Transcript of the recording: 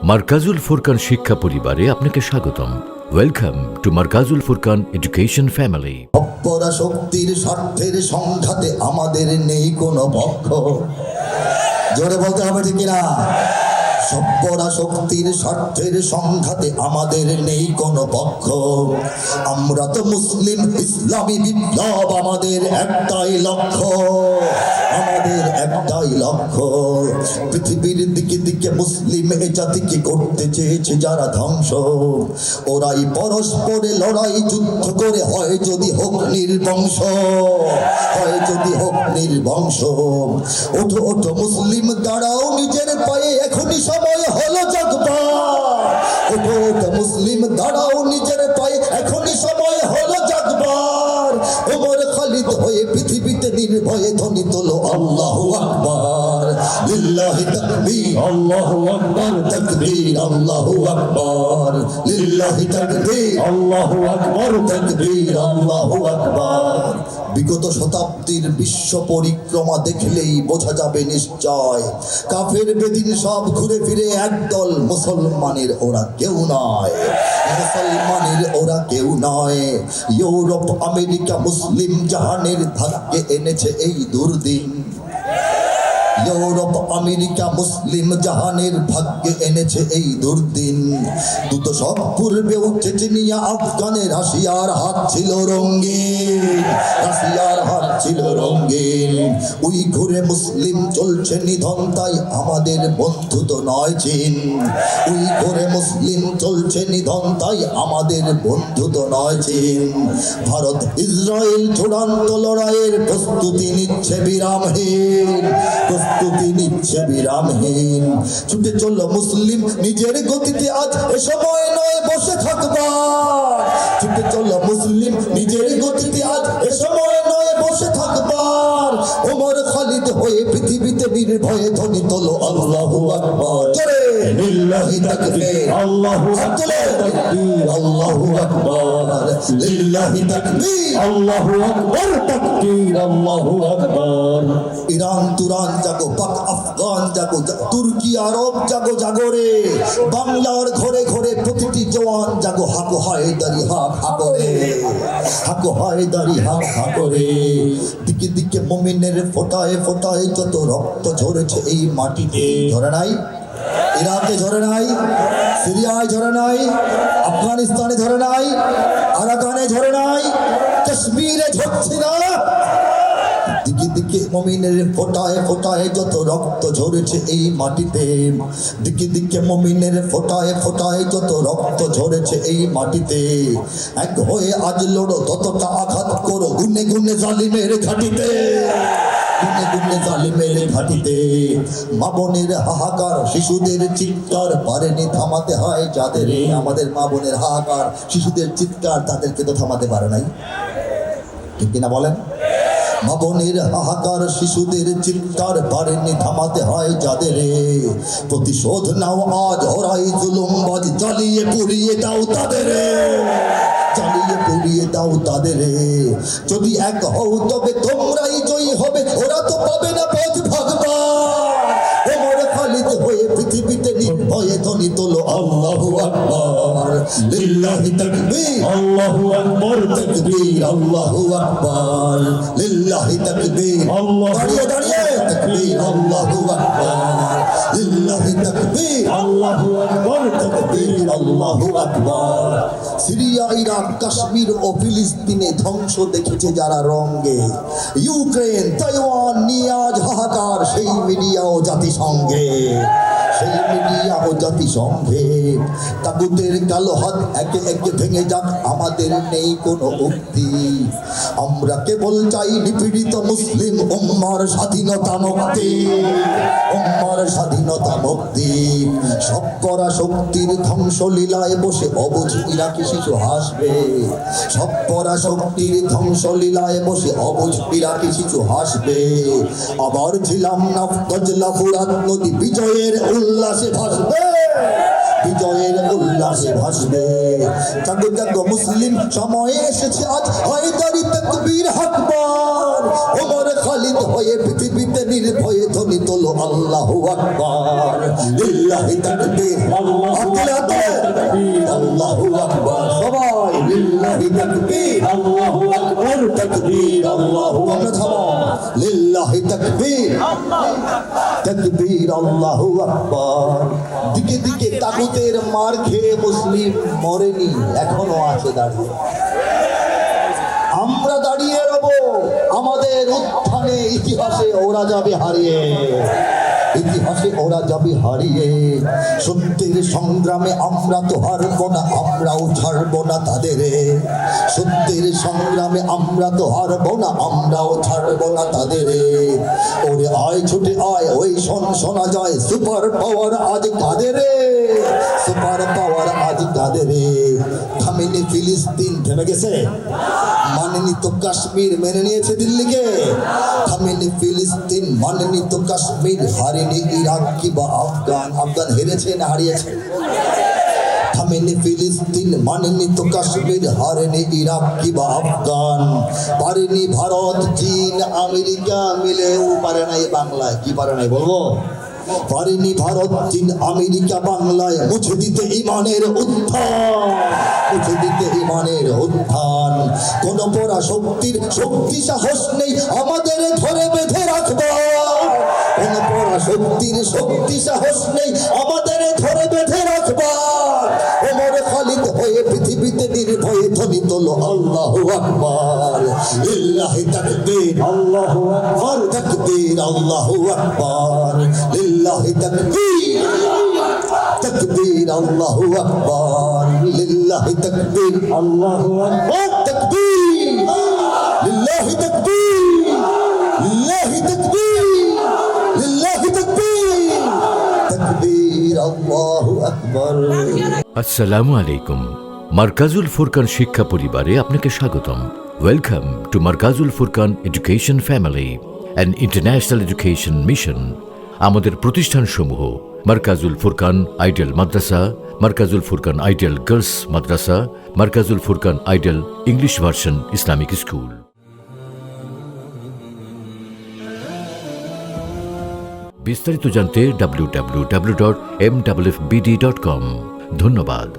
মারকাজুল ফুরকান শিক্ষা পরিবারে আপনাকে স্বাগতম। Welcome to Markazul Furqan education family. অপরাশক্তির স্বার্থের সংঘাতে আমাদের নেই কোনো পক্ষ। জোরে বলতে হবে ঠিক কিনা? সব্যরাশক্তির স্বার্থের সংঘাতে আমাদের নেই কোনো পক্ষ। আমরা তো মুসলিম, ইসলামী বিপ্লব আমাদের একটাই লক্ষ্য, আমাদের একটাই লক্ষ্য। পৃথিবীর দিকে দিকে মুসলিম এ জাতিকে করতে চেয়েছে যারা ধ্বংস, ওরাই পরস্পরে লড়াই যুদ্ধ করে হয় যদি হোক নির্বংশ, হয় যদি হোক নির্বংশ। ওঠো ওঠো মুসলিম, দাঁড়াও নিজের পায়ে, এখনই সময় হলো জাগবার। ওঠো ওঠো মুসলিম, দাঁড়াও নিজের পায়ে, এখনই সময় হলো জাগবার। ওমর খালিদ হয়ে পৃথিবীতে নির্ভয়ে ধ্বনি তোলো আল্লাহু আকবার। লিল্লাহি তাকবীর, আল্লাহু আকবার, তাকবীর, আল্লাহু আকবার। লিল্লাহি তাকবীর, আল্লাহু আকবার, তাকবীর, আল্লাহু আকবার। বিগত শতাব্দীর বিশ্ব পরিক্রমা দেখলেই বোঝা যাবে নিশ্চয়, কাফের বেদিন সব ঘুরে ফিরে একদল, মুসলমানের ওরা কেউ নয়, মুসলমানের ওরা কেউ নয়। ইউরোপ আমেরিকা মুসলিম জাহানের ভাগ্যে এনেছে এই দুর্দিন। ইউরোপ আমেরিকা মুসলিম জাহানের ভাগ্যে এনেছে এই দুর্দিন। দুত সব পূর্বেও চেচনিয়া আফগানে রাশিয়ার হাত ছিল রঙিন, রাশিয়ার হাত ছিল রঙিন। ওই ঘুরে মুসলিম চলছে নিধন, তাই আমাদের বন্ধু তো নয় চীন। ওই ঘুরে মুসলিম চলছে নিধন, তাই আমাদের বন্ধু তো নয় চীন। ভারত ইসরায়েল চূড়ান্ত লড়াইয়ের প্রস্তুতি নিচ্ছে বিরামহীন, প্রস্তুতি নিচ্ছে বিরামহীন। ছুটে চলো মুসলিম নিজের গতিতে, আজ এ সময় নয় বসে থাকবার। ছুটে চলো মুসলিম নিজের গতিতে, আজ এ সময় নয় বসে থাকবার। ওমর খালিদ হয়ে পৃথিবীতে নির্ভয়ে ধ্বনি তোলো আল্লাহু আকবার। জোরে লিল্লাহি তাকবীর, আল্লাহু আকবার, আল্লাহু আকবার। লিল্লাহি তাকবীর, আল্লাহু আকবার, তাকবীর, আল্লাহু আকবার। ইরান তুরান জাগো, পাক আফগান জাগো, তুর্কি আরব জাগো, জাগরে বাংলার ঘরে ঘরে প্রতিটি জওয়ান জাগো। হাকো হায়দারি হাক হাকরে, হাকো হায়দারি হাক হাকরে। দিকে দিকে মুমিনের ফোটায় ফোটায় যত রক্ত ঝরেছে এই মাটিতে। ঝরে নাই? ইরাকে ঝরে নাই? সিরিয়ায় ঝরে নাই? আফগানিস্তানে ঝরে নাই? আরাকানে ঝরে নাই? কাশ্মীরে ঝরছে না? দিকে দিকে মুমিনের ফোটায় ফোটায় যত রক্ত ঝরেছে এই মাটিতে। দিকে দিকে মুমিনের ফোটায় ফোটায় যত রক্ত ঝরেছে এই মাটিতে। এক হয়ে আজ লড়ো, ততটা আঘাত করো গুনে গুনে জালিমের ঘাটিতে, গুনে গুনে জালিমের ঘাটিতে। মা বোনের হাহাকার, শিশুদের চিৎকার পারেনি থামাতে হয় যাদের। আমাদের মা বোনের হাহাকার, শিশুদের চিৎকার, তাদেরকে তো থামাতে পারে নাই, ঠিক কিনা বলেন? মা বোনের হাহাকার, শিশুদের চিৎকার পারেনি থামাতে হয় যাদের। প্রতিশোধ নাও আজ, ওরাই জুলুমবাজ, জ্বালিয়ে পুড়িয়ে দাও তাদের, জ্বালিয়ে পুড়িয়ে দাও তাদের। যদি এক হও তবে তোমরাই জয়ী হবে, ওরা তো পাবে না পথ ভাগবার। ওমর খালিদ হয়ে পৃথিবীতে নির্ভয়ে ধ্বনি তোলো আল্লাহু আকবার। লিল্লাহি তাকবীর, আল্লাহু আকবার, তাকবীর, আল্লাহু আকবার। লিল্লাহি তাকবীর, দাঁড়িয়ে দাঁড়িয়ে তাকবীর, আল্লাহু আকবার। লিল্লাহি তাকবীর, আল্লাহু আকবার, তাকবীর, আল্লাহু আকবার। সিরিয়া, ইরাক, কাশ্মীর ও ফিলিস্তিনে ধ্বংস দেখেছে যারা রঙে। ইউক্রেন, তাইওয়ান নিয়ে আজ হাহাকার সেই মিডিয়া ও জাতিসংঘে, সেই মিডিয়া ও জাতিসংঘে। তাগুতের কালো হাত একে একে ভেঙে যাক, আমাদের নেই কোনো উক্তি। আমরা কেবল চাই নিপীড়িত মুসলিম উম্মার স্বাধীনতা মুক্তি, উম্মার স্বাধীনতা মুক্তি। সব করা শক্তির ধ্বংসলীলায় বসে অবুঝ ইরাকি শিশু হাসবে। সব করা শক্তির ধ্বংসলীলায় বসে অবুঝ ইরাকি শিশু হাসবে। আবার ঝিলাম না গজলা ফুরাত নদী বিজয়ের উল্লাসে ভাসবে, বিজয়ের উল্লাসে ভাসবে। জাগো জাগো মুসলিম, সময় এসেছে আজ হায়দারি তাকবীর হাকবার। ওমর খালিদ হয়ে পৃথিবীতে নির্ভয়ে ধ্বনি তোলো আল্লাহু আকবার। লিল্লাহি তাকবীর, আল্লাহু তাকবীর আল্লাহু আকবার তাকবীর আল্লাহু আকবার লিল্লাহি তাকবীর তাকবীর আল্লাহু আকবার দিকে দিকে তাগুতের মার খেয়ে মুসলিম মরেনি এখনো আছে দাঁড়িয়ে আমরা দাঁড়িয়ে রব আমাদের উত্থানে ইতিহাসে ওরা যাবে হারিয়ে ইতিহাসে ওরা যাবে হারিয়ে সত্যের সংগ্রামে আমরা তো হারবো না আমরাও ছাড়বো না তাদের সত্যের সংগ্রামে আমরা তো হারবো না আমরাও ছাড়বো না তাদের ওরে আয় ছুটে আয় ওই শোনা যায় সুপার পাওয়ার আজ কাদের সুপার পাওয়ার আজ কাদের থামেনি ফিলিস্তিন থেমে গেছে মানেনি তো কাশ্মীর মেনে নিয়েছে দিল্লিকে থামেনি ফিলিস্তিন মানেনি তো কাশ্মীর হারেনি ইরাক কিংবা আফগান হেরেছে না হারিয়েছে থামেনি ফিলিস্তিন মানেনি তো কাশ্মীর হারেনি ইরাক কিংবা আফগান পারেনি ভারত চীন আমেরিকা মিলেও পারে নাই বাংলায় কি পারে নাই বলবো পারেনি ভারত চীন আমেরিকা বাংলায় মুছে দিতে ইমানের উত্থান মুছে দিতে ইমানের উত্থান কোন পরা শক্তির শক্তি সাহস নেই আমাদের ধরে বেঁধে রাখবা কোন পরা শক্তির শক্তি সাহস নেই আমাদের ধরে বেঁধে রাখবা ওমর খালিদ হয়ে পৃথিবীতে নির্ভয়ে ধ্বনি তোলো আল্লাহু আকবার লিল্লাহি তাকবীর আল্লাহু আকবার তাকবীর আল্লাহু আকবার লিল্লাহি তাকবীর তাকবীর আল্লাহু আকবার লিল্লাহি তাকবীর আল্লাহু আকবার তাকবীর লিল্লাহি তাকবীর লিল্লাহি তাকবীর লিল্লাহি তাকবীর তাকবীর আল্লাহু আকবার আসসালামু আলাইকুম। মার্কাজুল ফুরকান শিক্ষা পরিবারে আপনাকে স্বাগতম। Welcome to Markazul Furqan education family and international education mission. আমাদের প্রতিষ্ঠানসমূহ Markazul Furqan ideal Madrasa, Markazul Furqan ideal girls Madrasa, Markazul Furqan ideal English version Islamic school. বিস্তারিত জানতে www.mwfbd.com। ধন্যবাদ।